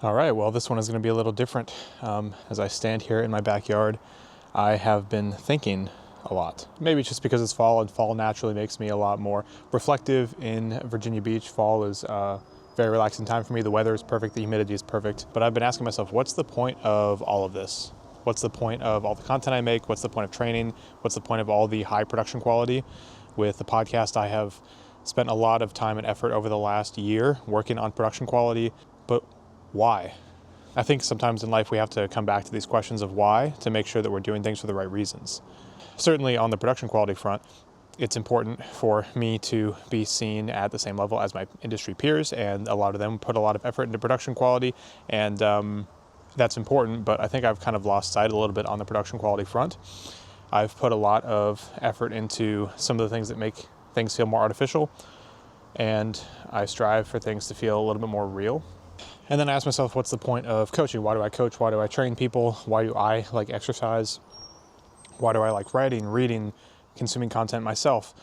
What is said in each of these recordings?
All right, well, this one is going to be a little different. As I stand here in my backyard, I have been thinking a lot. Maybe it's just because it's fall, and fall naturally makes me a lot more reflective in Virginia Beach. Fall is a very relaxing time for me. The weather is perfect, the humidity is perfect. But I've been asking myself, what's the point of all of this? What's the point of all the content I make? What's the point of training? What's the point of all the high production quality? With the podcast, I have spent a lot of time and effort over the last year working on production quality, but why? I think sometimes in life we have to come back to these questions of why to make sure that we're doing things for the right reasons. Certainly on the production quality front, it's important for me to be seen at the same level as my industry peers, and a lot of them put a lot of effort into production quality, and that's important, but I think I've kind of lost sight a little bit on the production quality front. I've put a lot of effort into some of the things that make things feel more artificial, and I strive for things to feel a little bit more real. And then I ask myself, what's the point of coaching? Why do I coach? Why do I train people? Why do I like exercise? Why do I like writing, reading, consuming content myself?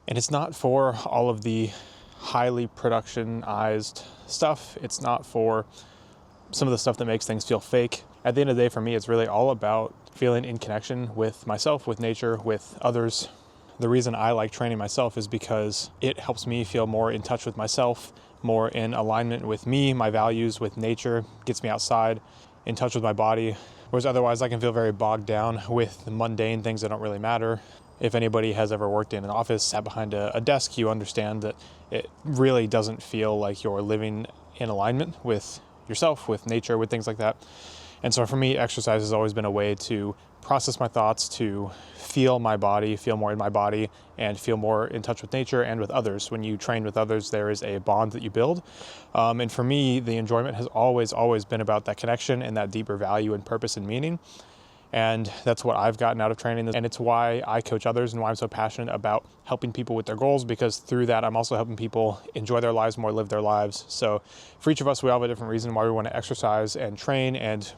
And it's not for all of the highly productionized stuff. It's not for some of the stuff that makes things feel fake. At the end of the day, for me, it's really all about feeling in connection with myself, with nature, with others. The reason I like training myself is because it helps me feel more in touch with myself, more in alignment with me, my values, with nature, gets me outside, in touch with my body. Whereas otherwise I can feel very bogged down with the mundane things that don't really matter. If anybody has ever worked in an office, sat behind a desk, you understand that it really doesn't feel like you're living in alignment with yourself, with nature, with things like that. And so for me, exercise has always been a way to process my thoughts, to feel my body, feel more in my body, and feel more in touch with nature and with others. When you train with others, there is a bond that you build. And for me, the enjoyment has always been about that connection and that deeper value and purpose and meaning. And that's what I've gotten out of training. And it's why I coach others and why I'm so passionate about helping people with their goals, because through that, I'm also helping people enjoy their lives more, live their lives. So for each of us, we all have a different reason why we want to exercise and train and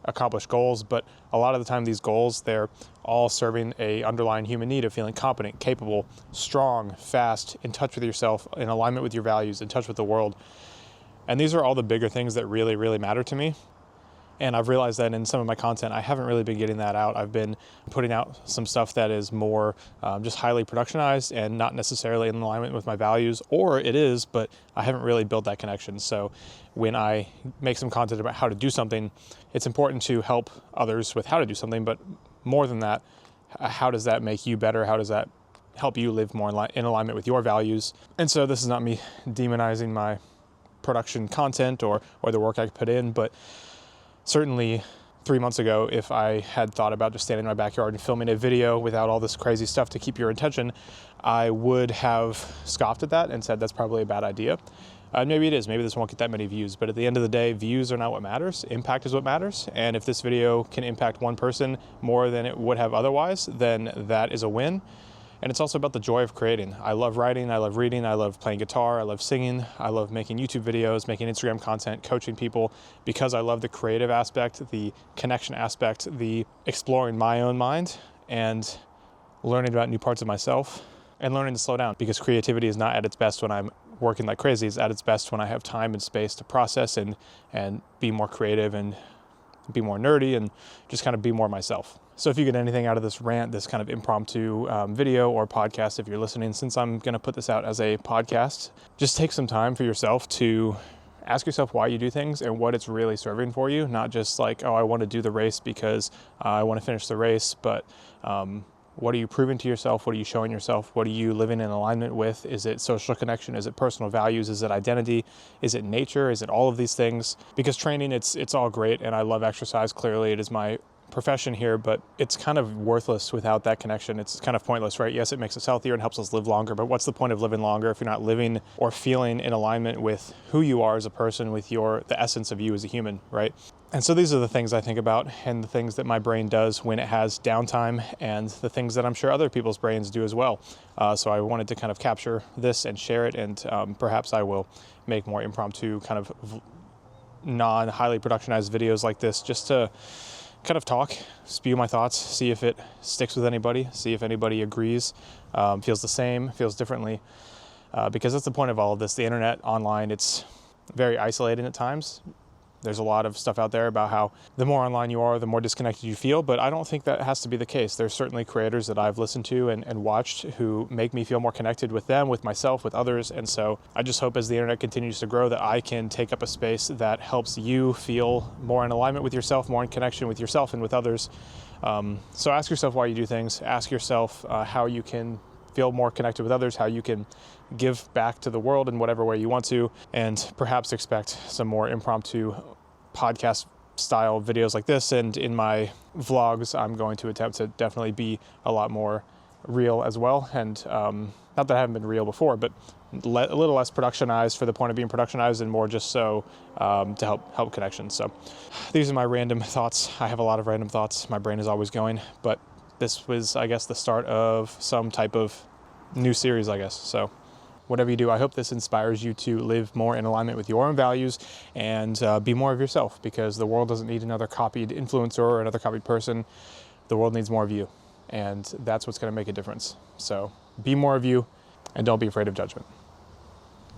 accomplish goals, but a lot of the time these goals, they're all serving a underlying human need of feeling competent, capable, strong, fast, in touch with yourself, in alignment with your values, in touch with the world. And these are all the bigger things that really, really matter to me. And I've realized that in some of my content, I haven't really been getting that out. I've been putting out some stuff that is more just highly productionized and not necessarily in alignment with my values, or it is, but I haven't really built that connection. So when I make some content about how to do something, it's important to help others with how to do something, but more than that, how does that make you better? How does that help you live more in alignment with your values? And so this is not me demonizing my production content or the work I put in, but certainly 3 months ago, if I had thought about just standing in my backyard and filming a video without all this crazy stuff to keep your attention, I would have scoffed at that and said that's probably a bad idea. Maybe it is. Maybe this won't get that many views. But at the end of the day, views are not what matters. Impact is what matters. And if this video can impact one person more than it would have otherwise, then that is a win. And it's also about the joy of creating. I love writing, I love reading, I love playing guitar, I love singing, I love making YouTube videos, making Instagram content, coaching people, because I love the creative aspect, the connection aspect, the exploring my own mind and learning about new parts of myself and learning to slow down, because creativity is not at its best when I'm working like crazy. It's at its best when I have time and space to process and be more creative and be more nerdy and just kind of be more myself. So if you get anything out of this rant, this kind of impromptu video or podcast, if you're listening, since I'm going to put this out as a podcast, just take some time for yourself to ask yourself why you do things and what it's really serving for you. Not just like, oh, I want to do the race because I want to finish the race, but what are you proving to yourself? What are you showing yourself? What are you living in alignment with? Is it social connection? Is it personal values? Is it identity? Is it nature? Is it all of these things? Because training, it's all great, and I love exercise. Clearly, it is my profession here, but it's kind of worthless without that connection. It's kind of pointless, right? Yes, it makes us healthier and helps us live longer, but what's the point of living longer if you're not living or feeling in alignment with who you are as a person, with the essence of you as a human, right? And so these are the things I think about, and the things that my brain does when it has downtime, and the things that I'm sure other people's brains do as well. So I wanted to kind of capture this and share it, and perhaps I will make more impromptu kind of non-highly productionized videos like this, just to kind of talk, spew my thoughts, see if it sticks with anybody, see if anybody agrees, feels the same, feels differently, because that's the point of all of this. The internet, online, it's very isolating at times. There's a lot of stuff out there about how the more online you are, the more disconnected you feel, but I don't think that has to be the case. There's certainly creators that I've listened to and watched who make me feel more connected with them, with myself, with others. And so I just hope as the internet continues to grow that I can take up a space that helps you feel more in alignment with yourself, more in connection with yourself and with others. So ask yourself why you do things. Ask yourself how you can feel more connected with others, how you can give back to the world in whatever way you want to, and perhaps expect some more impromptu podcast style videos like this. And in my vlogs, I'm going to attempt to definitely be a lot more real as well. And not that I haven't been real before, but a little less productionized for the point of being productionized and more just so to help connections. So these are my random thoughts. I have a lot of random thoughts. My brain is always going, but this was, I guess, the start of some type of new series, I guess. So whatever you do, I hope this inspires you to live more in alignment with your own values and be more of yourself, because the world doesn't need another copied influencer or another copied person. The world needs more of you, and that's what's going to make a difference. So be more of you, and don't be afraid of judgment.